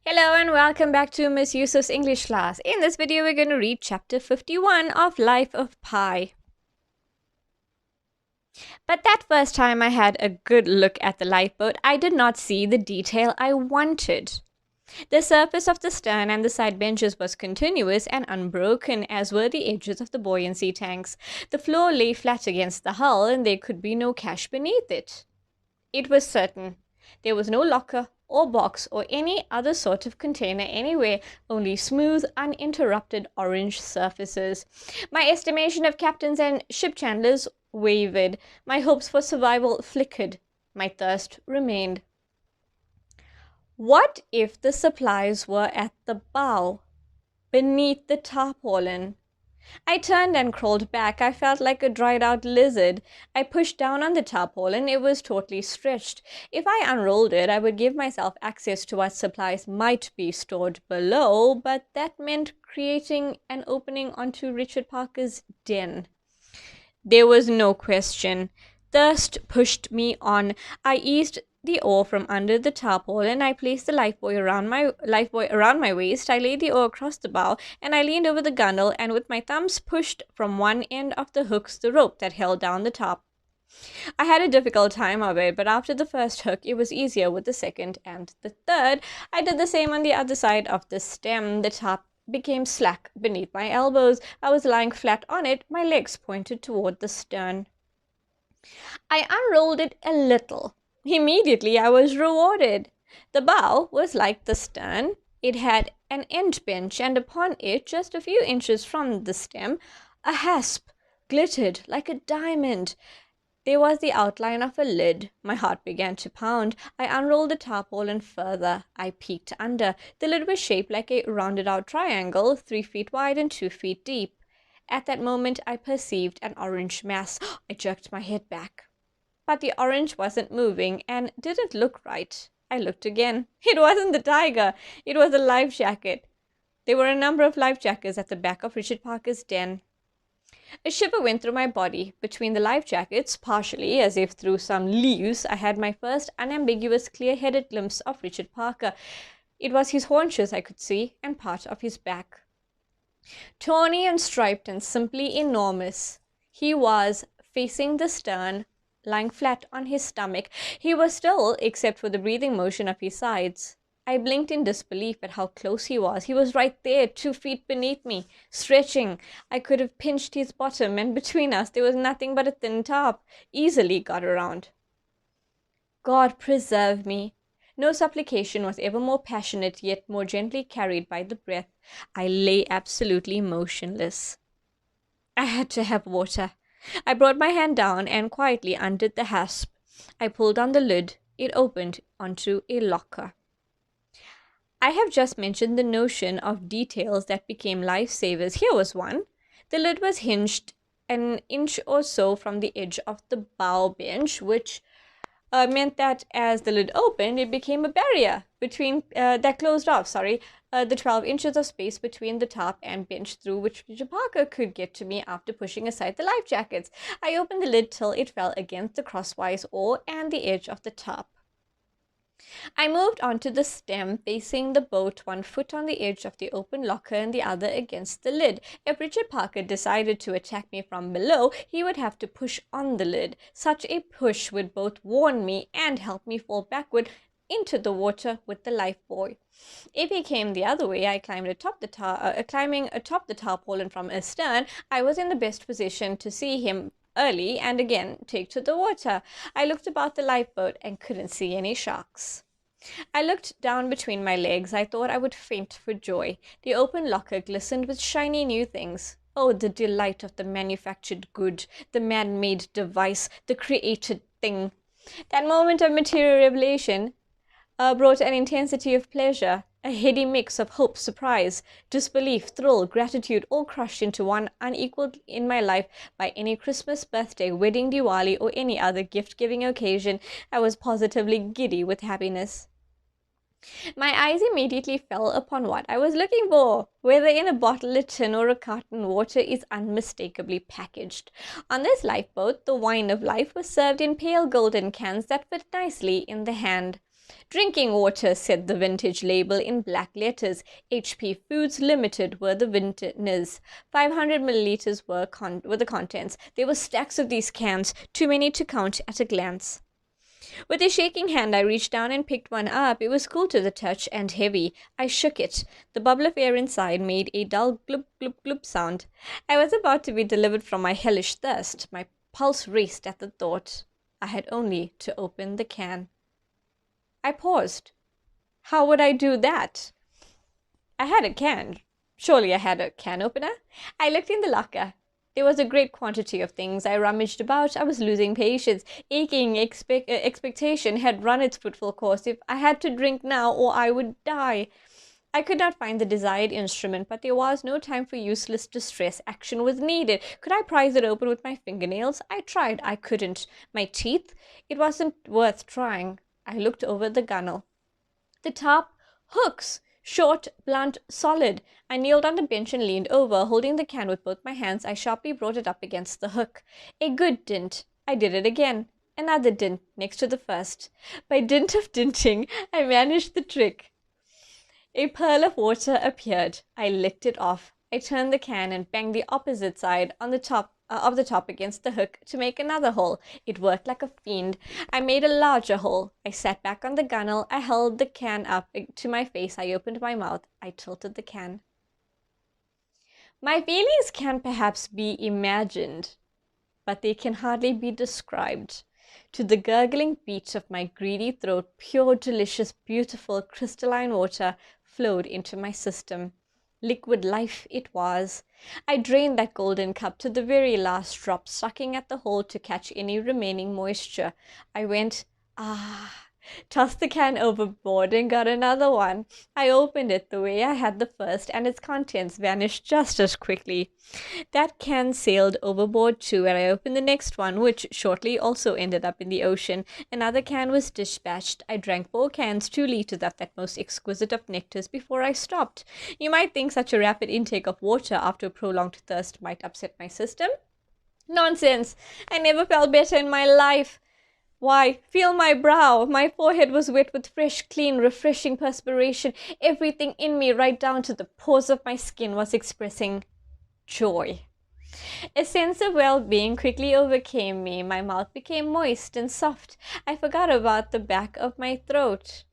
Hello and welcome back to Miss Yusuf's English class. In this video, we're going to read chapter 51 of Life of Pi. But that first time I had a good look at the lifeboat, I did not see the detail I wanted. The surface of the stern and the side benches was continuous and unbroken, as were the edges of the buoyancy tanks. The floor lay flat against the hull, and there could be no cache beneath it. It was certain. There was no locker or box or any other sort of container anywhere, only smooth, uninterrupted orange surfaces. My estimation of captains and ship chandlers wavered. My hopes for survival flickered. My thirst remained. What if the supplies were at the bow, beneath the tarpaulin? I turned and crawled back. I felt like a dried-out lizard. I pushed down on the tarpaulin. It was tautly stretched. If I unrolled it, I would give myself access to what supplies might be stored below, but that meant creating an opening onto Richard Parker's den. There was no question. Thirst pushed me on. I eased the oar from under the tarpaulin. I placed the lifebuoy around my waist. I laid the oar across the bow, and I leaned over the gunwale and with my thumbs pushed from one end of the hooks the rope that held down the top. I had a difficult time of it, but after the first hook it was easier with the second and the third. I did the same on the other side of the stem. The top became slack beneath my elbows. I was lying flat on it, my legs pointed toward the stern. I unrolled it a little. Immediately I was rewarded. The bow was like the stern. It had an end bench, and upon it, just a few inches from the stem, a hasp glittered like a diamond. There was the outline of a lid. My heart began to pound. I unrolled the tarpaulin further. I peeked under. The lid was shaped like a rounded-out triangle, 3 feet wide and 2 feet deep. At that moment I perceived an orange mass. I jerked my head back. But the orange wasn't moving and didn't look right. I looked again. It wasn't the tiger. It was a life jacket. There were a number of life jackets at the back of Richard Parker's den. A shiver went through my body. Between the life jackets, partially as if through some leaves, I had my first unambiguous, clear-headed glimpse of Richard Parker. It was his haunches I could see, and part of his back. Tawny and striped and simply enormous, he was facing the stern, lying flat on his stomach. He was still, except for the breathing motion of his sides. I blinked in disbelief at how close he was. He was right there, 2 feet beneath me, stretching. I could have pinched his bottom, and between us there was nothing but a thin tarp. Easily got around. God preserve me. No supplication was ever more passionate, yet more gently carried by the breath. I lay absolutely motionless. I had to have water. I brought my hand down and quietly undid the hasp. I pulled on the lid. It opened onto a locker. I have just mentioned the notion of details that became lifesavers. Here was one. The lid was hinged an inch or so from the edge of the bow bench, which meant that as the lid opened, it became a barrier between that closed off, the 12 inches of space between the top and bench through which Richard Parker could get to me after pushing aside the life jackets. I opened the lid till it fell against the crosswise oar and the edge of the top. I moved onto the stem, facing the boat, 1 foot on the edge of the open locker and the other against the lid. If Richard Parker decided to attack me from below, he would have to push on the lid. Such a push would both warn me and help me fall backward into the water with the lifebuoy. If he came the other way, climbing atop the tarpaulin from astern, I was in the best position to see him early and again take to the water. I looked about the lifeboat and couldn't see any sharks. I looked down between my legs. I thought I would faint for joy. The open locker glistened with shiny new things. Oh, the delight of the manufactured good, the man-made device, the created thing. That moment of material revelation brought an intensity of pleasure, a heady mix of hope, surprise, disbelief, thrill, gratitude, all crushed into one, unequaled in my life by any Christmas, birthday, wedding, Diwali, or any other gift-giving occasion. I was positively giddy with happiness. My eyes immediately fell upon what I was looking for. Whether in a bottle, a tin, or a carton, water is unmistakably packaged. On this lifeboat, the wine of life was served in pale golden cans that fit nicely in the hand. Drinking water, said the vintage label in black letters. HP Foods Limited were the vintners. 500 milliliters were the contents. There were stacks of these cans, too many to count at a glance. With a shaking hand, I reached down and picked one up. It was cool to the touch and heavy. I shook it. The bubble of air inside made a dull glub glub glub sound. I was about to be delivered from my hellish thirst. My pulse raced at the thought. I had only to open the can. I paused. How would I do that? I had a can. Surely I had a can opener. I looked in the locker. There was a great quantity of things. I rummaged about. I was losing patience. Aching expectation had run its fruitful course. If I had to drink now, or I would die. I could not find the desired instrument, but there was no time for useless distress. Action was needed. Could I prise it open with my fingernails? I tried. I couldn't. My teeth? It wasn't worth trying. I looked over the gunnel. The top hooks. Short, blunt, solid. I kneeled on the bench and leaned over. Holding the can with both my hands, I sharply brought it up against the hook. A good dint. I did it again. Another dint next to the first. By dint of dinting, I managed the trick. A pearl of water appeared. I licked it off. I turned the can and banged the opposite side on the top of the top against the hook to make another hole. It worked like a fiend. I made a larger hole. I sat back on the gunnel. I held the can up to my face. I opened my mouth. I tilted the can. My feelings can perhaps be imagined, but they can hardly be described. To the gurgling beat of my greedy throat, pure, delicious, beautiful, crystalline water flowed into my system. Liquid life it was. I drained that golden cup to the very last drop, sucking at the hole to catch any remaining moisture. I went, tossed the can overboard and got another one. I opened it the way I had the first, and its contents vanished just as quickly. That can sailed overboard too, and I opened the next one, which shortly also ended up in the ocean. Another can was dispatched. I drank 4 cans, 2 liters of that most exquisite of nectars before I stopped. You might think such a rapid intake of water after a prolonged thirst might upset my system. Nonsense! I never felt better in my life. Why, feel my brow. My forehead was wet with fresh, clean, refreshing perspiration. Everything in me, right down to the pores of my skin, was expressing joy. A sense of well-being quickly overcame me. My mouth became moist and soft. I forgot about the back of my throat.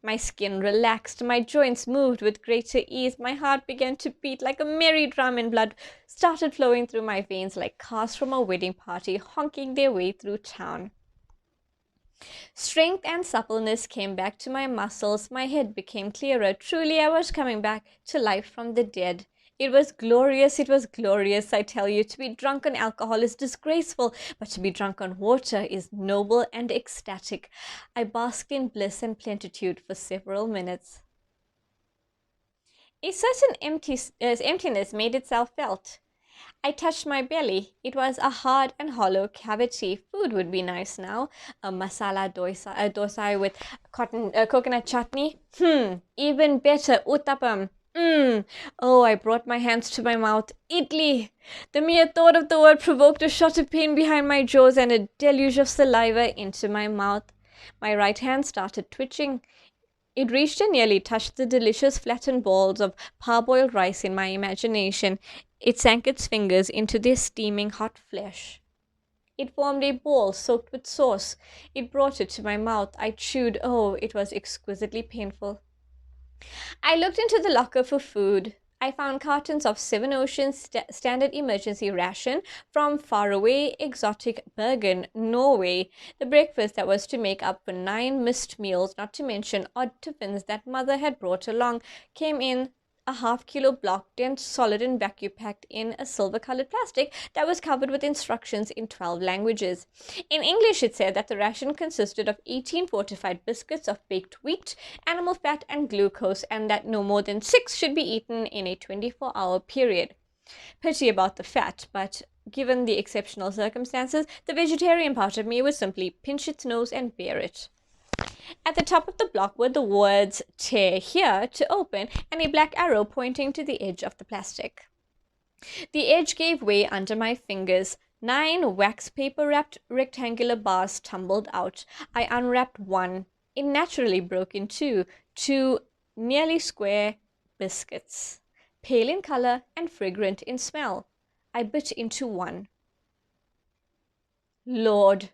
My skin relaxed. My joints moved with greater ease. My heart began to beat like a merry drum, and blood started flowing through my veins like cars from a wedding party honking their way through town. Strength and suppleness came back to my muscles. My head became clearer. Truly, I was coming back to life from the dead. It was glorious, I tell you. To be drunk on alcohol is disgraceful, but to be drunk on water is noble and ecstatic. I basked in bliss and plenitude for several minutes. A certain emptiness made itself felt. I touched my belly. It was a hard and hollow cavity. Food would be nice now. A masala dosa with coconut chutney. Even better, uttapam. Oh, I brought my hands to my mouth. Idli! The mere thought of the word provoked a shot of pain behind my jaws and a deluge of saliva into my mouth. My right hand started twitching. It reached and nearly touched the delicious flattened balls of parboiled rice in my imagination. It sank its fingers into their steaming hot flesh. It formed a ball soaked with sauce. It brought it to my mouth. I chewed. Oh, it was exquisitely painful. I looked into the locker for food. I found cartons of Seven Oceans standard emergency ration from faraway exotic Bergen, Norway. The breakfast that was to make up for 9 missed meals, not to mention odd tiffins that mother had brought along, came in a half-kilo block, dense, solid, and vacuum-packed in a silver-colored plastic that was covered with instructions in 12 languages. In English, it said that the ration consisted of 18 fortified biscuits of baked wheat, animal fat, and glucose, and that no more than 6 should be eaten in a 24-hour period. Pity about the fat, but given the exceptional circumstances, the vegetarian part of me would simply pinch its nose and bear it. At the top of the block were the words "Tear here" to open and a black arrow pointing to the edge of the plastic. The edge gave way under my fingers. 9 wax paper wrapped rectangular bars tumbled out. I unwrapped one. It naturally broke in two nearly square biscuits, pale in color and fragrant in smell. I bit into one. Lord,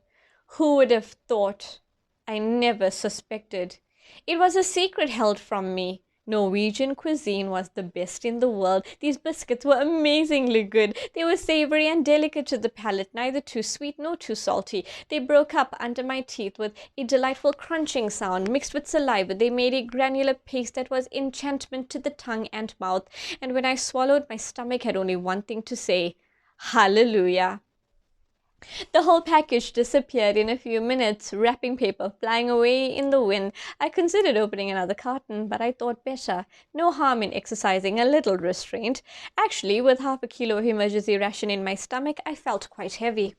who would have thought? I never suspected. It was a secret held from me. Norwegian cuisine was the best in the world. These biscuits were amazingly good. They were savory and delicate to the palate, neither too sweet nor too salty. They broke up under my teeth with a delightful crunching sound. Mixed with saliva, they made a granular paste that was enchantment to the tongue and mouth. And when I swallowed, my stomach had only one thing to say: Hallelujah. The whole package disappeared in a few minutes, wrapping paper flying away in the wind. I considered opening another carton, but I thought better. No harm in exercising a little restraint. Actually, with half a kilo of emergency ration in my stomach, I felt quite heavy.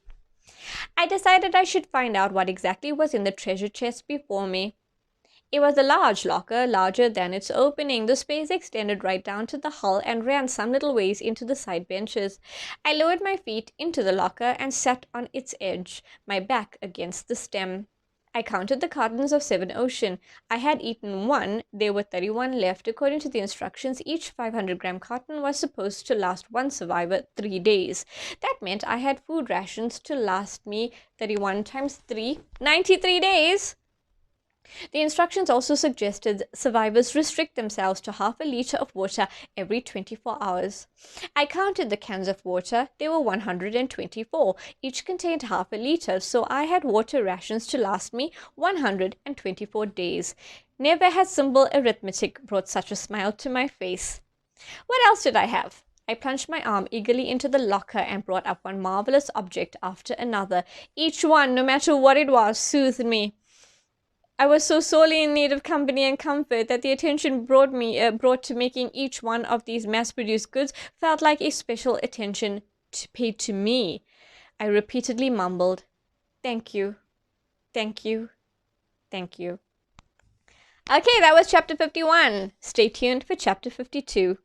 I decided I should find out what exactly was in the treasure chest before me. It was a large locker, larger than its opening. The space extended right down to the hull and ran some little ways into the side benches. I lowered my feet into the locker and sat on its edge, my back against the stem. I counted the cartons of 7 Ocean. I had eaten one. There were 31 left. According to the instructions, each 500-gram carton was supposed to last one survivor 3 days. That meant I had food rations to last me 31 times 3, 93 days. The instructions also suggested survivors restrict themselves to half a liter of water every 24 hours. I counted the cans of water. There were 124. Each contained half a liter, so I had water rations to last me 124 days. Never had simple arithmetic brought such a smile to my face. What else did I have? I plunged my arm eagerly into the locker and brought up one marvelous object after another. Each one, no matter what it was, soothed me. I was so sorely in need of company and comfort that the attention brought to making each one of these mass-produced goods felt like a special attention paid to me. I repeatedly mumbled, "Thank you, thank you, thank you." Okay, that was chapter 51. Stay tuned for chapter 52.